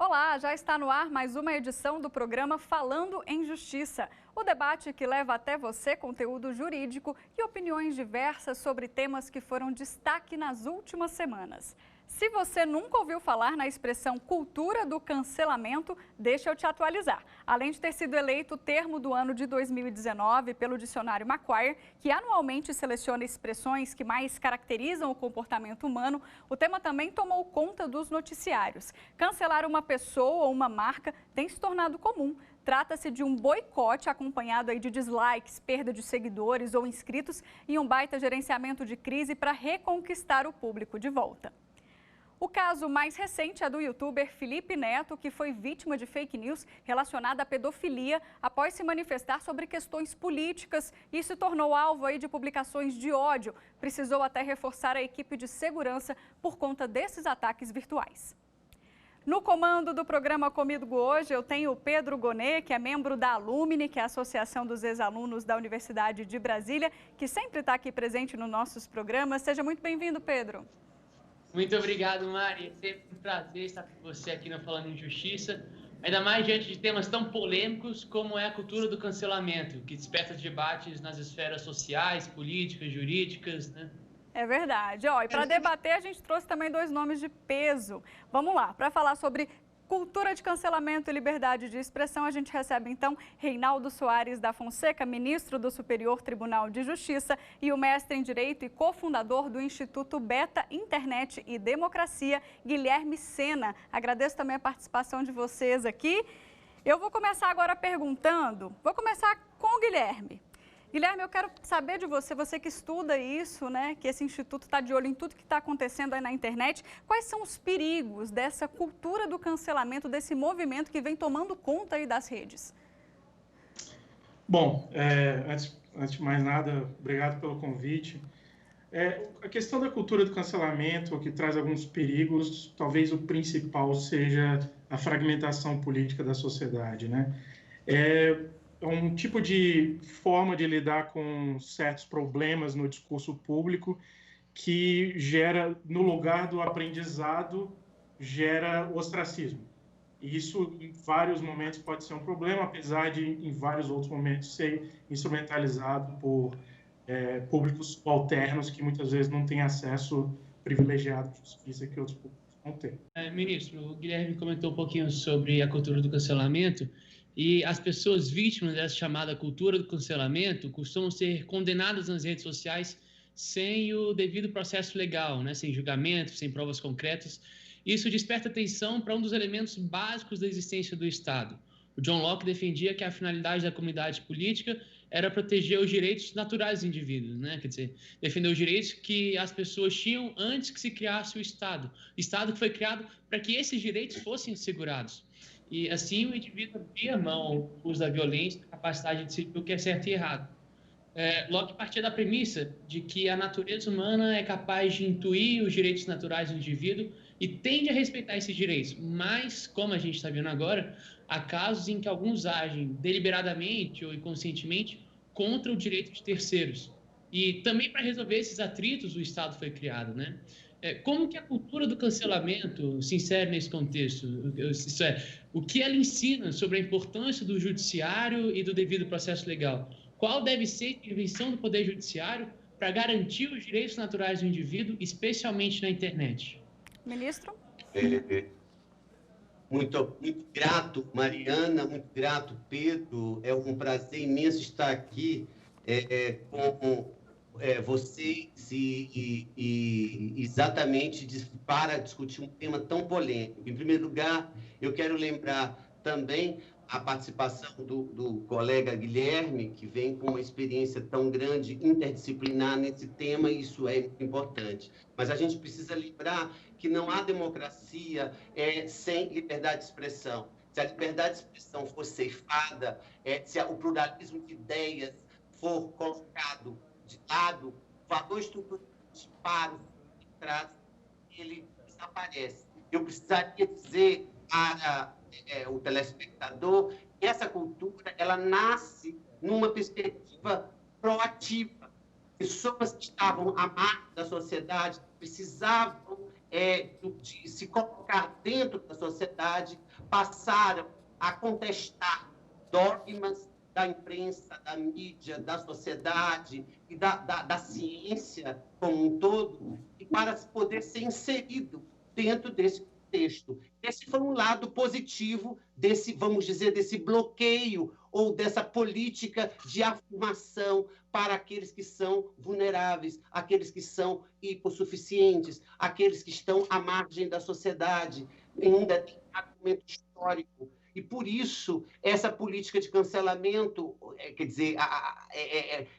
Olá, já está no ar mais uma edição do programa Falando em Justiça. O debate que leva até você conteúdo jurídico e opiniões diversas sobre temas que foram destaque nas últimas semanas. Se você nunca ouviu falar na expressão cultura do cancelamento, deixa eu te atualizar. Além de ter sido eleito o termo do ano de 2019 pelo dicionário Macquarie, que anualmente seleciona expressões que mais caracterizam o comportamento humano, o tema também tomou conta dos noticiários. Cancelar uma pessoa ou uma marca tem se tornado comum. Trata-se de um boicote acompanhado aí de dislikes, perda de seguidores ou inscritos e um baita gerenciamento de crise para reconquistar o público de volta. O caso mais recente é do youtuber Felipe Neto, que foi vítima de fake news relacionada à pedofilia após se manifestar sobre questões políticas e se tornou alvo aí de publicações de ódio. Precisou até reforçar a equipe de segurança por conta desses ataques virtuais. No comando do programa Comigo hoje, eu tenho o Pedro Gonê, que é membro da Alumni, que é a Associação dos Ex-Alunos da Universidade de Brasília, que sempre está aqui presente nos nossos programas. Seja muito bem-vindo, Pedro. Muito obrigado, Mari. É sempre um prazer estar com você aqui no Falando em Justiça, ainda mais diante de temas tão polêmicos como é a cultura do cancelamento, que desperta debates nas esferas sociais, políticas, jurídicas, né? É verdade. E para debater, a gente trouxe também dois nomes de peso. Vamos lá, para falar sobre cultura de cancelamento e liberdade de expressão, a gente recebe então Reinaldo Soares da Fonseca, ministro do Superior Tribunal de Justiça e o mestre em Direito e cofundador do Instituto Beta Internet e Democracia, Guilherme Sena. Agradeço também a participação de vocês aqui. Eu vou começar agora perguntando, vou começar com o Guilherme. Guilherme, eu quero saber de você, você que estuda isso, né, que esse instituto está de olho em tudo que está acontecendo aí na internet, quais são os perigos dessa cultura do cancelamento, desse movimento que vem tomando conta aí das redes? Bom, antes de mais nada, obrigado pelo convite. A questão da cultura do cancelamento, que traz alguns perigos, talvez o principal seja a fragmentação política da sociedade, né? É um tipo de forma de lidar com certos problemas no discurso público que gera, no lugar do aprendizado, gera ostracismo. E isso, em vários momentos, pode ser um problema, apesar de, em vários outros momentos, ser instrumentalizado por públicos subalternos que muitas vezes não têm acesso privilegiado à justiça que outros públicos não têm. Ministro, o Guilherme comentou um pouquinho sobre a cultura do cancelamento. E as pessoas vítimas dessa chamada cultura do cancelamento costumam ser condenadas nas redes sociais sem o devido processo legal, né? Sem julgamento, sem provas concretas. Isso desperta atenção para um dos elementos básicos da existência do Estado. O John Locke defendia que a finalidade da comunidade política era proteger os direitos naturais dos indivíduos, né? Quer dizer, defender os direitos que as pessoas tinham antes que se criasse o Estado. O Estado que foi criado para que esses direitos fossem assegurados. E assim o indivíduo abria mão do uso da violência, da capacidade de decidir o que é certo e errado. Locke partia da premissa de que a natureza humana é capaz de intuir os direitos naturais do indivíduo e tende a respeitar esses direitos. Mas, como a gente está vendo agora, há casos em que alguns agem deliberadamente ou inconscientemente contra o direito de terceiros. E também para resolver esses atritos o Estado foi criado, né? Como que a cultura do cancelamento se insere nesse contexto? Isso o que ela ensina sobre a importância do judiciário e do devido processo legal? Qual deve ser a intervenção do Poder Judiciário para garantir os direitos naturais do indivíduo, especialmente na internet? Ministro? Muito grato, Mariana, muito grato, Pedro. É um prazer imenso estar aqui com vocês e exatamente para discutir um tema tão polêmico. Em primeiro lugar, eu quero lembrar também a participação do colega Guilherme, que vem com uma experiência tão grande, interdisciplinar nesse tema, e isso é importante. Mas a gente precisa lembrar que não há democracia sem liberdade de expressão. Se a liberdade de expressão for ceifada, se o pluralismo de ideias for colocado de lado, o valor estrutural para trás, ele desaparece. Eu precisaria dizer para o telespectador que essa cultura ela nasce numa perspectiva proativa. Pessoas que estavam à margem da sociedade precisavam de se colocar dentro da sociedade passaram a contestar dogmas da imprensa, da mídia, da sociedade e da ciência como um todo, e para poder ser inserido dentro desse contexto. Esse foi um lado positivo desse, vamos dizer, desse bloqueio ou dessa política de afirmação para aqueles que são vulneráveis, aqueles que são hipossuficientes, aqueles que estão à margem da sociedade, em um determinado momento histórico. E, por isso, essa política de cancelamento, quer dizer,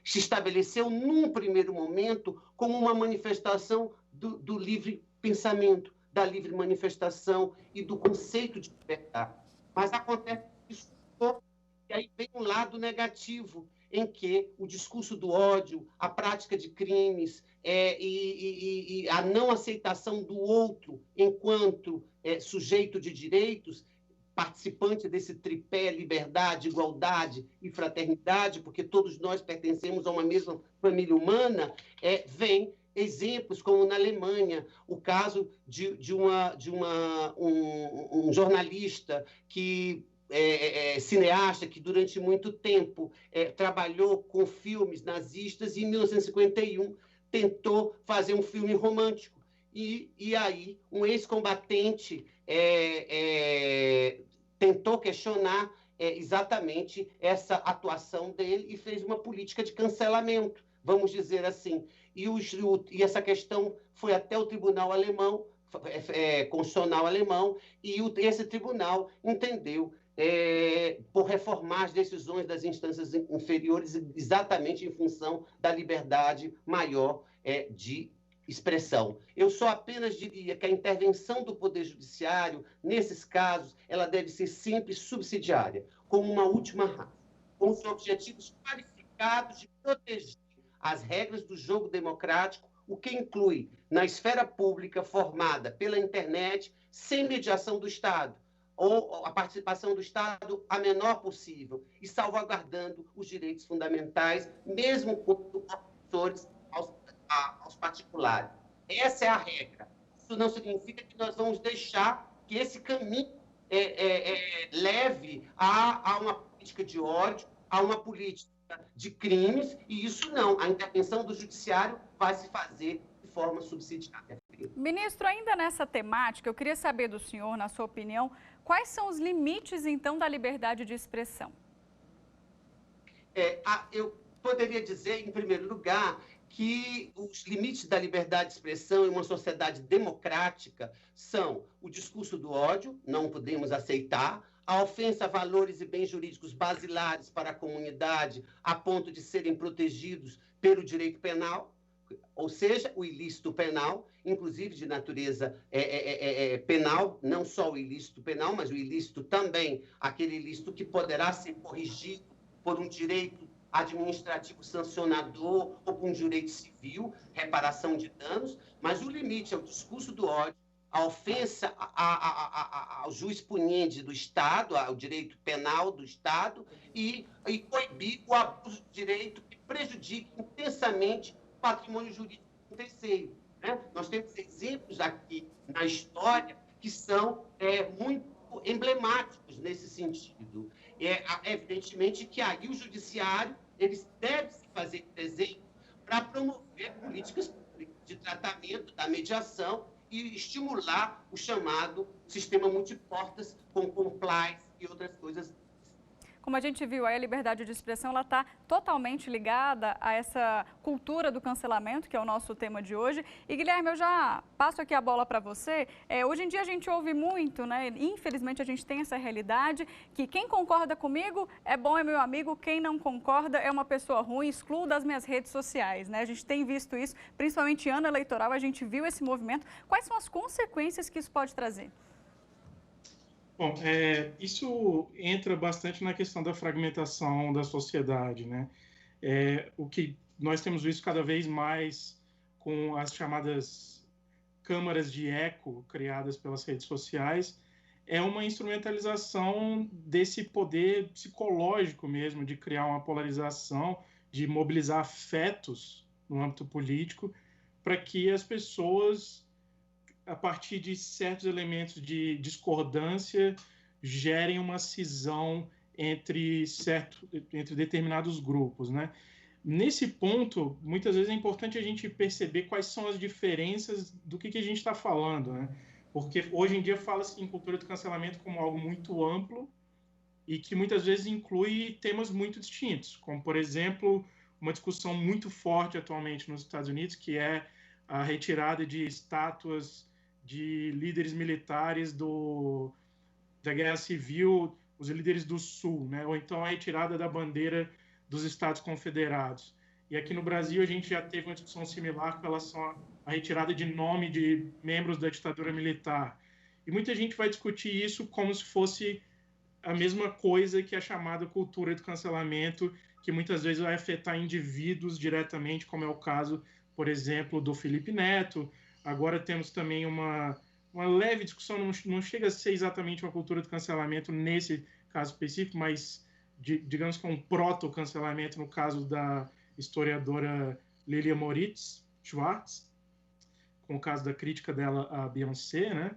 se estabeleceu, num primeiro momento, como uma manifestação do livre pensamento, da livre manifestação e do conceito de liberdade. Mas acontece isso, e aí vem um lado negativo, em que o discurso do ódio, a prática de crimes e a não aceitação do outro enquanto sujeito de direitos, participante desse tripé liberdade, igualdade e fraternidade, porque todos nós pertencemos a uma mesma família humana, vem exemplos como na Alemanha, o caso de um jornalista que cineasta que durante muito tempo trabalhou com filmes nazistas e em 1951 tentou fazer um filme romântico. E aí um ex-combatente tentou questionar exatamente essa atuação dele e fez uma política de cancelamento, vamos dizer assim. E essa questão foi até o tribunal alemão, constitucional alemão, e esse tribunal entendeu por reformar as decisões das instâncias inferiores exatamente em função da liberdade maior de expressão. Eu só apenas diria que a intervenção do Poder Judiciário, nesses casos, ela deve ser sempre subsidiária, como uma última razão, com os objetivos qualificados de proteger as regras do jogo democrático, o que inclui, na esfera pública formada pela internet, sem mediação do Estado, ou a participação do Estado a menor possível, e salvaguardando os direitos fundamentais, mesmo quando opressores aos particulares. Essa é a regra. Isso não significa que nós vamos deixar que esse caminho leve a uma política de ódio, a uma política de crimes, e isso não. A intervenção do judiciário vai se fazer de forma subsidiária. Ministro, ainda nessa temática, eu queria saber do senhor, na sua opinião, quais são os limites, então, da liberdade de expressão? Eu poderia dizer, em primeiro lugar, que os limites da liberdade de expressão em uma sociedade democrática são o discurso do ódio, não podemos aceitar, a ofensa a valores e bens jurídicos basilares para a comunidade, a ponto de serem protegidos pelo direito penal, ou seja, o ilícito penal, inclusive de natureza penal, não só o ilícito penal, mas o ilícito também, aquele ilícito que poderá ser corrigido por um direito administrativo sancionador ou por um direito civil, reparação de danos, mas o limite é o discurso do ódio, a ofensa ao juiz punente do Estado, ao direito penal do Estado, e coibir o abuso de direito que prejudique intensamente o patrimônio jurídico do terceiro. Né? Nós temos exemplos aqui na história que são muito emblemáticos nesse sentido. Evidentemente que aí o judiciário deve se fazer presente para promover políticas públicas de tratamento, da mediação e estimular o chamado sistema multiportas com compliance e outras coisas. Como a gente viu, a liberdade de expressão está totalmente ligada a essa cultura do cancelamento, que é o nosso tema de hoje. E, Guilherme, eu já passo aqui a bola para você. Hoje em dia a gente ouve muito, né? Infelizmente a gente tem essa realidade, que quem concorda comigo é bom, é meu amigo, quem não concorda é uma pessoa ruim, excluo das minhas redes sociais, né? A gente tem visto isso, principalmente em ano eleitoral, a gente viu esse movimento. Quais são as consequências que isso pode trazer? Bom, isso entra bastante na questão da fragmentação da sociedade, né? O que nós temos visto cada vez mais com as chamadas câmaras de eco criadas pelas redes sociais é uma instrumentalização desse poder psicológico mesmo, de criar uma polarização, de mobilizar afetos no âmbito político, para que as pessoas, a partir de certos elementos de discordância, gerem uma cisão entre determinados grupos, né? Nesse ponto, muitas vezes é importante a gente perceber quais são as diferenças do que a gente está falando, né? Porque hoje em dia fala-se em cultura do cancelamento como algo muito amplo e que muitas vezes inclui temas muito distintos, como, por exemplo, uma discussão muito forte atualmente nos Estados Unidos, que é a retirada de estátuas de líderes militares da Guerra Civil, os líderes do Sul, né? Ou então a retirada da bandeira dos Estados Confederados. E aqui no Brasil a gente já teve uma discussão similar com relação à retirada de nome de membros da ditadura militar. E muita gente vai discutir isso como se fosse a mesma coisa que a chamada cultura do cancelamento, que muitas vezes vai afetar indivíduos diretamente, como é o caso, por exemplo, do Felipe Neto. Agora temos também uma leve discussão, não chega a ser exatamente uma cultura do cancelamento nesse caso específico, mas digamos que é um proto-cancelamento no caso da historiadora Lilia Moritz Schwartz, com o caso da crítica dela à Beyoncé, né?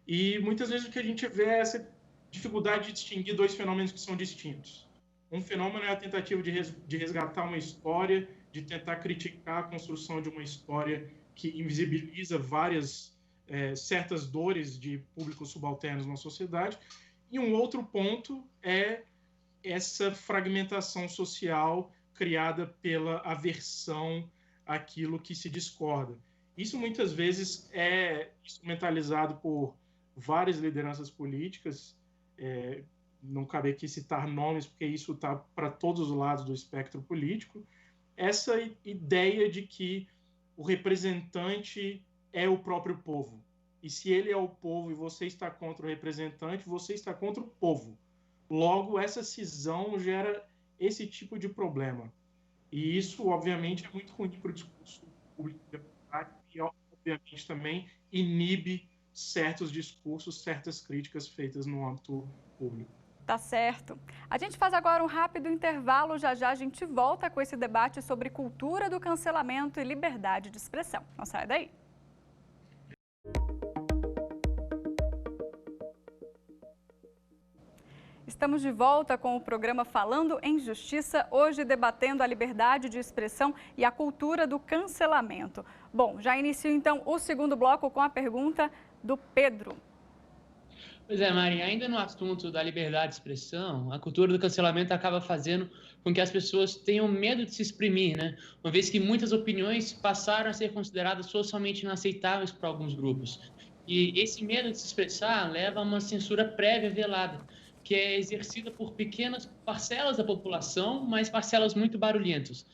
E muitas vezes o que a gente vê é essa dificuldade de distinguir dois fenômenos que são distintos. Um fenômeno é a tentativa de resgatar uma história, de tentar criticar a construção de uma história que invisibiliza certas dores de públicos subalternos na sociedade. E um outro ponto é essa fragmentação social criada pela aversão àquilo que se discorda. Isso muitas vezes é instrumentalizado por várias lideranças políticas, não cabe aqui citar nomes, porque isso está para todos os lados do espectro político, essa ideia de que o representante é o próprio povo. E se ele é o povo e você está contra o representante, você está contra o povo. Logo, essa cisão gera esse tipo de problema. E isso, obviamente, é muito ruim para o discurso público democrático e, obviamente, também inibe certos discursos, certas críticas feitas no âmbito público. Tá certo. A gente faz agora um rápido intervalo, já a gente volta com esse debate sobre cultura do cancelamento e liberdade de expressão. Não sai daí. Estamos de volta com o programa Falando em Justiça, hoje debatendo a liberdade de expressão e a cultura do cancelamento. Bom, já inicio então o segundo bloco com a pergunta do Pedro. Pois é, Mari, ainda no assunto da liberdade de expressão, a cultura do cancelamento acaba fazendo com que as pessoas tenham medo de se exprimir, né? Uma vez que muitas opiniões passaram a ser consideradas socialmente inaceitáveis por alguns grupos. E esse medo de se expressar leva a uma censura prévia velada, que é exercida por pequenas parcelas da população, mas parcelas muito barulhentas.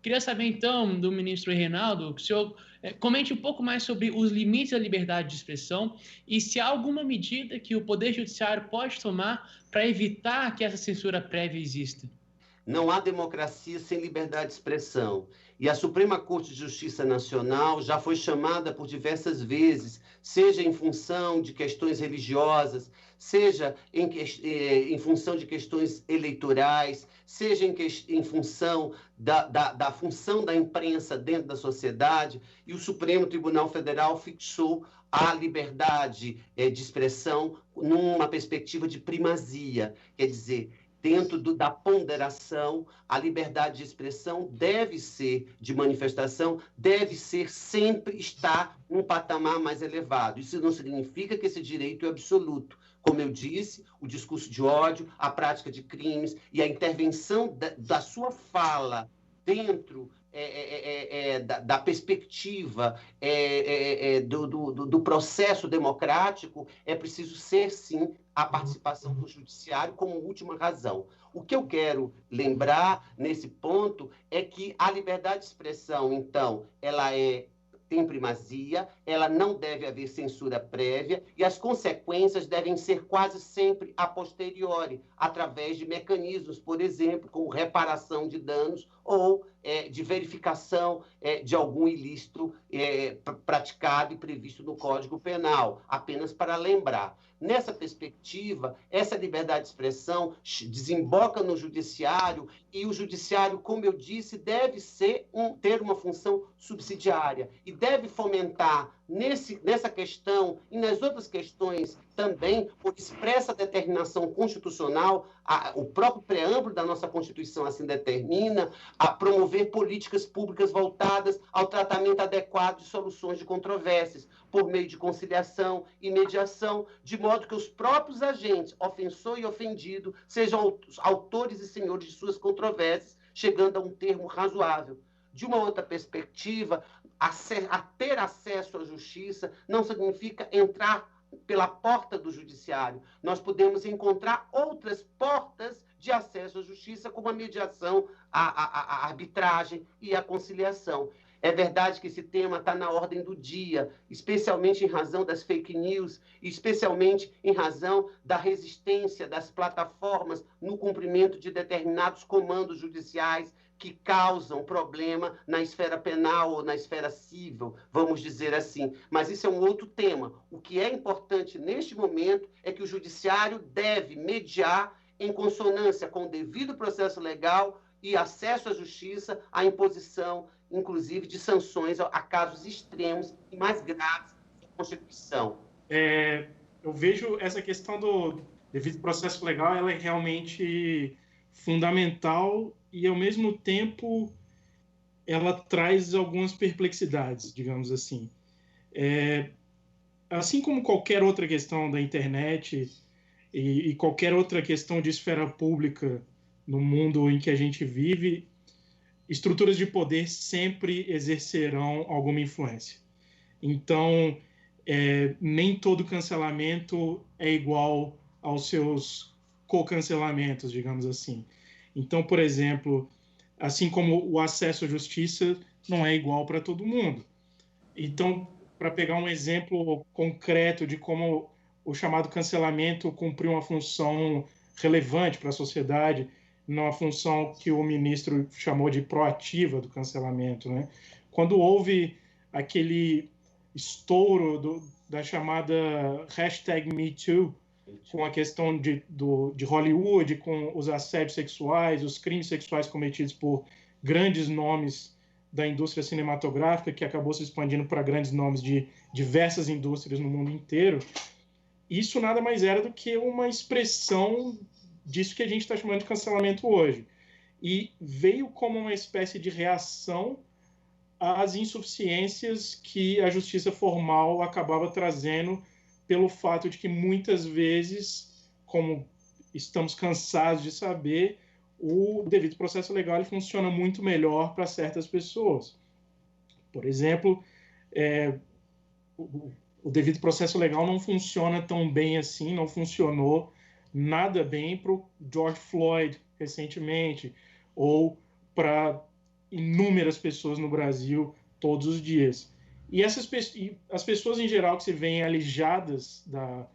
Queria saber, então, do ministro Reinaldo, que o senhor comente um pouco mais sobre os limites da liberdade de expressão e se há alguma medida que o Poder Judiciário pode tomar para evitar que essa censura prévia exista. Não há democracia sem liberdade de expressão. E a Suprema Corte de Justiça Nacional já foi chamada por diversas vezes, seja em função de questões religiosas, seja em função de questões eleitorais, seja em função da função da imprensa dentro da sociedade, e o Supremo Tribunal Federal fixou a liberdade de expressão numa perspectiva de primazia, quer dizer, dentro da ponderação, a liberdade de expressão deve ser, de manifestação, deve ser sempre estar num patamar mais elevado. Isso não significa que esse direito é absoluto. Como eu disse, o discurso de ódio, a prática de crimes e a intervenção da sua fala dentro da perspectiva do processo democrático, é preciso ser, sim, a participação do judiciário como última razão. O que eu quero lembrar nesse ponto é que a liberdade de expressão, então, ela tem primazia, ela não deve haver censura prévia e as consequências devem ser quase sempre a posteriori, através de mecanismos, por exemplo, como reparação de danos ou de verificação de algum ilícito praticado e previsto no Código Penal, apenas para lembrar. Nessa perspectiva, essa liberdade de expressão desemboca no judiciário e o judiciário, como eu disse, deve ter uma função subsidiária e deve fomentar nessa questão e nas outras questões também, por expressa determinação constitucional, o próprio preâmbulo da nossa Constituição assim determina, a promover políticas públicas voltadas ao tratamento adequado de soluções de controvérsias, por meio de conciliação e mediação, de modo que os próprios agentes, ofensor e ofendido, sejam autores e senhores de suas controvérsias, chegando a um termo razoável. De uma outra perspectiva, a ter acesso à justiça não significa entrar pela porta do judiciário. Nós podemos encontrar outras portas de acesso à justiça, como a mediação, a arbitragem e a conciliação. É verdade que esse tema está na ordem do dia, especialmente em razão das fake news, e especialmente em razão da resistência das plataformas no cumprimento de determinados comandos judiciais que causam problema na esfera penal ou na esfera civil, vamos dizer assim. Mas isso é um outro tema. O que é importante neste momento é que o judiciário deve mediar em consonância com o devido processo legal e acesso à justiça, a imposição, inclusive, de sanções a casos extremos e mais graves da Constituição. Eu vejo essa questão do devido processo legal, ela é realmente fundamental e, ao mesmo tempo, ela traz algumas perplexidades, digamos assim. Assim como qualquer outra questão da internet e qualquer outra questão de esfera pública no mundo em que a gente vive, estruturas de poder sempre exercerão alguma influência. Então, nem todo cancelamento é igual aos seus co-cancelamentos, digamos assim. Então, por exemplo, assim como o acesso à justiça não é igual para todo mundo. Então, para pegar um exemplo concreto de como o chamado cancelamento cumpriu uma função relevante para a sociedade, numa função que o ministro chamou de proativa do cancelamento, né? Quando houve aquele estouro da chamada #MeToo, com a questão de Hollywood, com os assédios sexuais, os crimes sexuais cometidos por grandes nomes da indústria cinematográfica, que acabou se expandindo para grandes nomes de diversas indústrias no mundo inteiro, isso nada mais era do que uma expressão disso que a gente está chamando de cancelamento hoje. E veio como uma espécie de reação às insuficiências que a justiça formal acabava trazendo pelo fato de que muitas vezes, como estamos cansados de saber, o devido processo legal ele funciona muito melhor para certas pessoas. Por exemplo, o devido processo legal não funciona tão bem assim, não funcionou nada bem para o George Floyd recentemente, ou para inúmeras pessoas no Brasil todos os dias. E as pessoas em geral que se veem alijadas da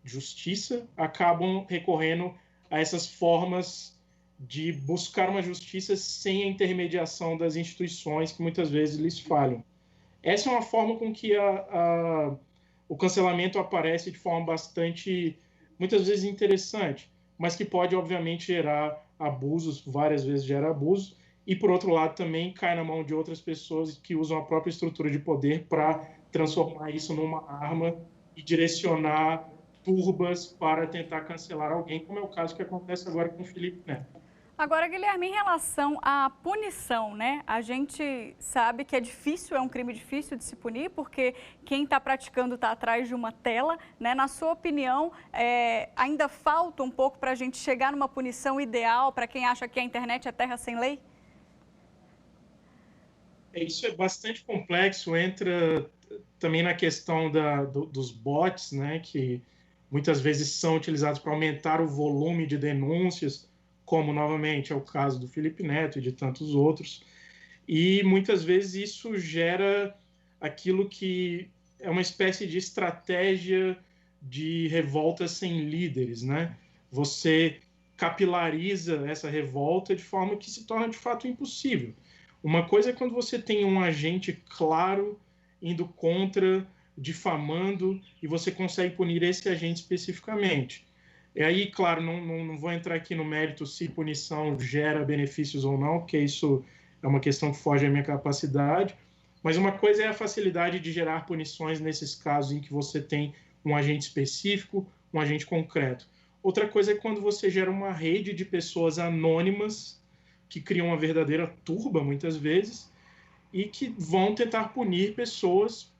justiça acabam recorrendo a essas formas de buscar uma justiça sem a intermediação das instituições que muitas vezes lhes falham. Essa é uma forma com que o cancelamento aparece de forma bastante, muitas vezes interessante, mas que pode, obviamente, gerar abusos, várias vezes gera abusos, e, por outro lado, também cai na mão de outras pessoas que usam a própria estrutura de poder para transformar isso numa arma e direcionar turbas para tentar cancelar alguém, como é o caso que acontece agora com o Felipe Neto. Agora, Guilherme, em relação à punição, né? A gente sabe que é difícil, é um crime difícil de se punir, porque quem está praticando está atrás de uma tela, né? Na sua opinião, ainda falta um pouco para a gente chegar numa punição ideal para quem acha que a internet é terra sem lei? Isso é bastante complexo, entra também na questão dos bots, né? Que muitas vezes são utilizados para aumentar o volume de denúncias, como, novamente, é o caso do Felipe Neto e de tantos outros. E, muitas vezes, isso gera aquilo que é uma espécie de estratégia de revolta sem líderes, né? Você capilariza essa revolta de forma que se torna, de fato, impossível. Uma coisa é quando você tem um agente claro indo contra, difamando, e você consegue punir esse agente especificamente. E aí, claro, não vou entrar aqui no mérito se punição gera benefícios ou não, porque isso é uma questão que foge à minha capacidade, Mas uma coisa é a facilidade de gerar punições nesses casos em que você tem um agente específico, um agente concreto. Outra coisa é quando você gera uma rede de pessoas anônimas que criam uma verdadeira turba, muitas vezes, e que vão tentar punir pessoas,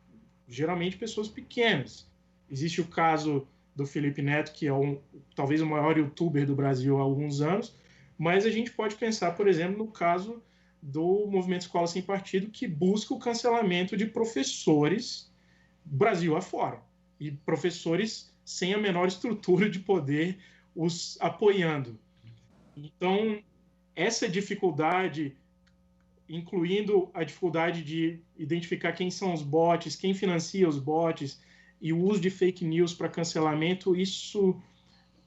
geralmente pessoas pequenas. Existe o caso do Felipe Neto, que é talvez o maior youtuber do Brasil há alguns anos, mas a gente pode pensar, por exemplo, no caso do Movimento Escola Sem Partido, que busca o cancelamento de professores Brasil afora, e professores sem a menor estrutura de poder os apoiando. Então, essa dificuldade, incluindo a dificuldade de identificar quem são os bots, quem financia os bots, e o uso de fake news para cancelamento, isso,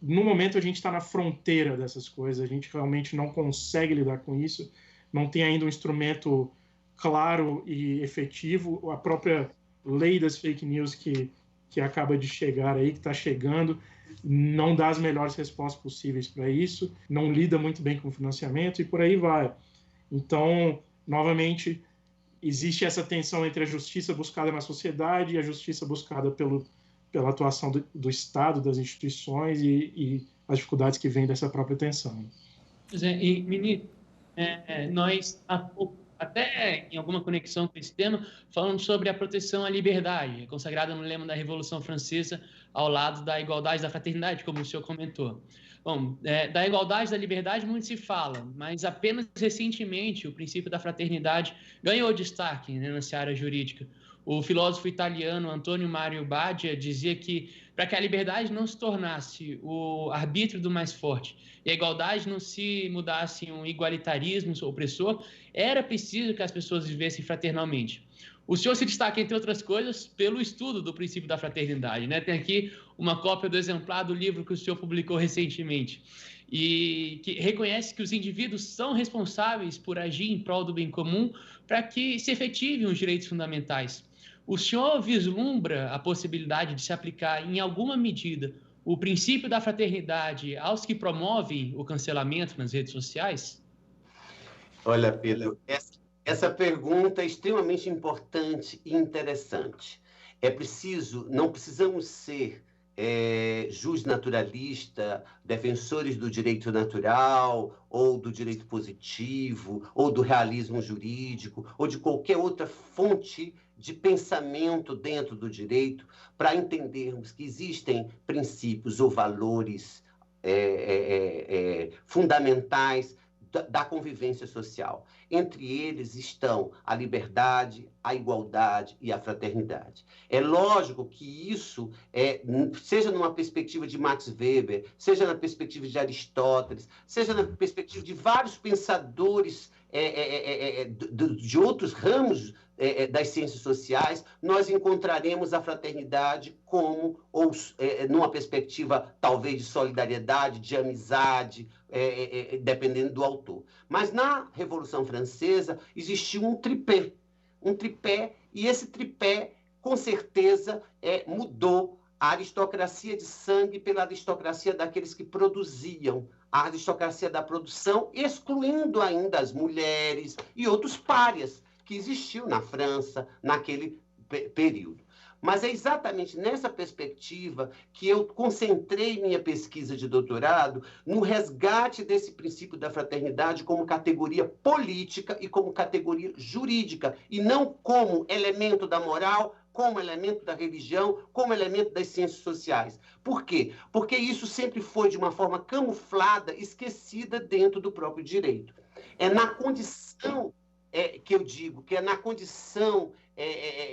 no momento, a gente está na fronteira dessas coisas, a gente realmente não consegue lidar com isso, não tem ainda um instrumento claro e efetivo. A própria lei das fake news que acaba de chegar aí, que está chegando, não dá as melhores respostas possíveis para isso, não lida muito bem com o financiamento e por aí vai. Então, novamente, existe essa tensão entre a justiça buscada na sociedade e a justiça buscada pela atuação do Estado, das instituições e as dificuldades que vêm dessa própria tensão. Pois é, e, ministro, nós, há pouco, até em alguma conexão com esse tema, falando sobre a proteção à liberdade, consagrada no lema da Revolução Francesa, ao lado da igualdade e da fraternidade, como o senhor comentou. Bom, da igualdade e da liberdade muito se fala, mas apenas recentemente o princípio da fraternidade ganhou destaque, né, na seara jurídica. O filósofo italiano Antonio Mario Badia dizia que, para que a liberdade não se tornasse o arbítrio do mais forte e a igualdade não se mudasse em um igualitarismo opressor, era preciso que as pessoas vivessem fraternalmente. O senhor se destaca, entre outras coisas, pelo estudo do princípio da fraternidade, né? Tem aqui uma cópia do exemplar do livro que o senhor publicou recentemente, e que reconhece que os indivíduos são responsáveis por agir em prol do bem comum para que se efetivem os direitos fundamentais. O senhor vislumbra a possibilidade de se aplicar, em alguma medida, o princípio da fraternidade aos que promovem o cancelamento nas redes sociais? Olha, Pedro, essa pergunta é extremamente importante e interessante. Não precisamos ser justnaturalista, defensores do direito natural, ou do direito positivo, ou do realismo jurídico, ou de qualquer outra fonte de pensamento dentro do direito, para entendermos que existem princípios ou valores fundamentais da convivência social. Entre eles estão a liberdade, a igualdade e a fraternidade. É lógico que isso, seja numa perspectiva de Max Weber, seja na perspectiva de Aristóteles, seja na perspectiva de vários pensadores de outros ramos das ciências sociais, nós encontraremos a fraternidade como, numa perspectiva talvez de solidariedade, de amizade, dependendo do autor. Mas na Revolução Francesa existiu um tripé, e esse tripé, com certeza, mudou a aristocracia de sangue pela aristocracia daqueles que produziam, a aristocracia da produção, excluindo ainda as mulheres e outros párias que existiu na França naquele período. Mas é exatamente nessa perspectiva que eu concentrei minha pesquisa de doutorado no resgate desse princípio da fraternidade como categoria política e como categoria jurídica, e não como elemento da moral, como elemento da religião, como elemento das ciências sociais. Por quê? Porque isso sempre foi, de uma forma camuflada, esquecida dentro do próprio direito. É na condição que eu digo, que é na condição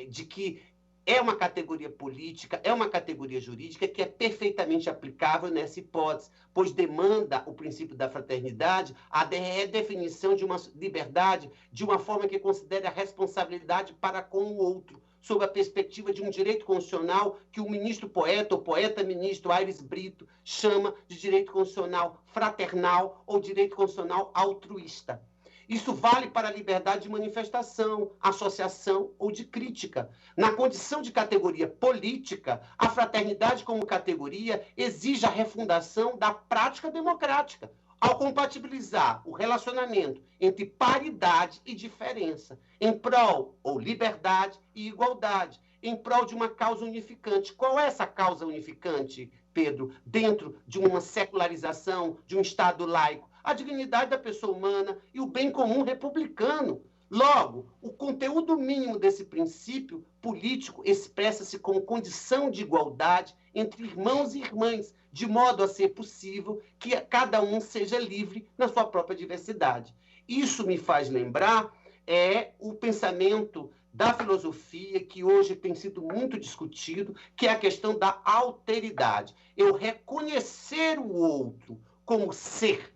de que é uma categoria política, é uma categoria jurídica que é perfeitamente aplicável nessa hipótese, pois demanda o princípio da fraternidade a redefinição de uma liberdade de uma forma que considere a responsabilidade para com o outro, sob a perspectiva de um direito constitucional que o ministro-poeta, ou poeta-ministro Aires Brito, chama de direito constitucional fraternal ou direito constitucional altruísta. Isso vale para a liberdade de manifestação, associação ou de crítica. Na condição de categoria política, a fraternidade como categoria exige a refundação da prática democrática. ao compatibilizar o relacionamento entre paridade e diferença, em prol ou liberdade e igualdade, em prol de uma causa unificante. Qual é essa causa unificante, Pedro, dentro de uma secularização, de um Estado laico? A dignidade da pessoa humana e o bem comum republicano. Logo, o conteúdo mínimo desse princípio político expressa-se como condição de igualdade entre irmãos e irmãs, de modo a ser possível que cada um seja livre na sua própria diversidade. Isso me faz lembrar o pensamento da filosofia, que hoje tem sido muito discutido, que é a questão da alteridade. Eu reconhecer o outro como ser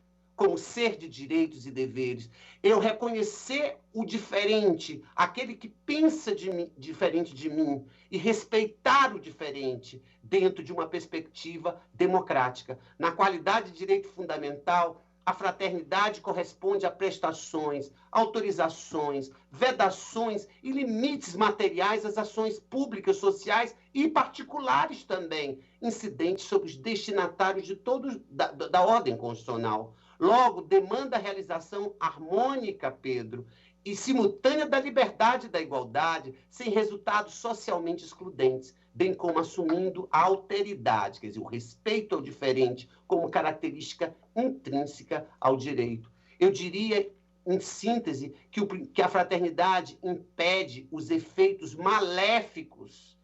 de direitos e deveres. Eu reconhecer o diferente, aquele que pensa diferente de mim, e respeitar o diferente dentro de uma perspectiva democrática. Na qualidade de direito fundamental, a fraternidade corresponde a prestações, autorizações, vedações e limites materiais às ações públicas, sociais e particulares também, incidentes sobre os destinatários de todos da ordem constitucional. Logo, demanda a realização harmônica, Pedro, e simultânea da liberdade e da igualdade, sem resultados socialmente excludentes, bem como assumindo a alteridade, quer dizer, o respeito ao diferente como característica intrínseca ao direito. Eu diria, em síntese, que a fraternidade impede os efeitos maléficos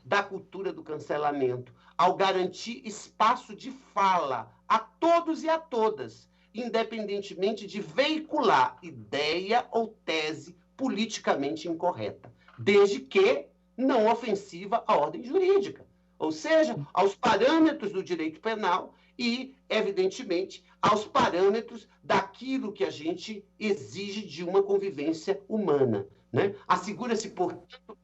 da cultura do cancelamento, ao garantir espaço de fala a todos e a todas, independentemente de veicular ideia ou tese politicamente incorreta, desde que não ofensiva à ordem jurídica, ou seja, aos parâmetros do direito penal e, evidentemente, aos parâmetros daquilo que a gente exige de uma convivência humana, né? Assegura-se, portanto,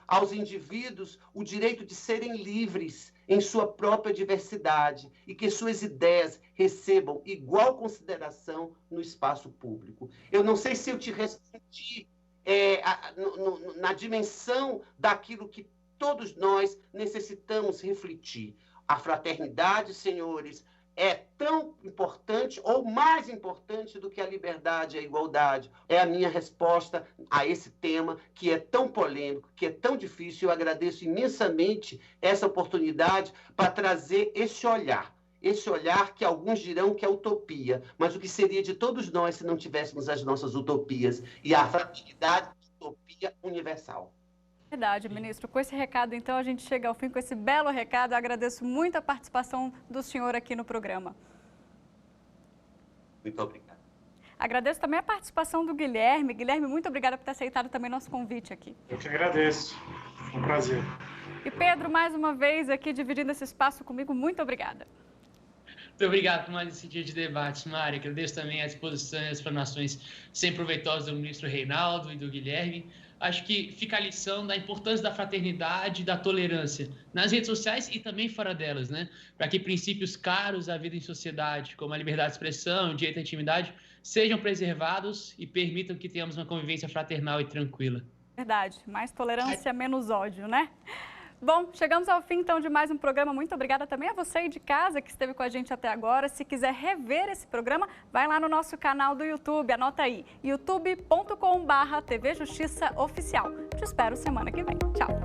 aos indivíduos o direito de serem livres em sua própria diversidade e que suas ideias recebam igual consideração no espaço público. Eu não sei se eu te respondi na dimensão daquilo que todos nós necessitamos refletir. A fraternidade, senhores, é tão importante ou mais importante do que a liberdade e a igualdade. É a minha resposta a esse tema que é tão polêmico, que é tão difícil. Eu agradeço imensamente essa oportunidade para trazer esse olhar que alguns dirão que é utopia, mas o que seria de todos nós se não tivéssemos as nossas utopias? E a fraternidade é utopia universal. Verdade, ministro. Com esse recado, então, a gente chega ao fim com esse belo recado. Eu agradeço muito a participação do senhor aqui no programa. Muito obrigado. Agradeço também a participação do Guilherme. Guilherme, muito obrigada por ter aceitado também nosso convite aqui. Eu que agradeço. Foi um prazer. E Pedro, mais uma vez aqui dividindo esse espaço comigo, muito obrigada. Muito obrigado por mais esse dia de debate, Mari. Agradeço também a disposição e as explanações sempre proveitosas do ministro Reinaldo e do Guilherme. Acho que fica a lição da importância da fraternidade e da tolerância nas redes sociais e também fora delas, né? Para que princípios caros à vida em sociedade, como a liberdade de expressão, o direito à intimidade, sejam preservados e permitam que tenhamos uma convivência fraternal e tranquila. Verdade. Mais tolerância, menos ódio, né? Bom, chegamos ao fim, então, de mais um programa. Muito obrigada também a você aí de casa que esteve com a gente até agora. Se quiser rever esse programa, vai lá no nosso canal do YouTube. Anota aí, youtube.com/TV Justiça Oficial. Te espero semana que vem. Tchau!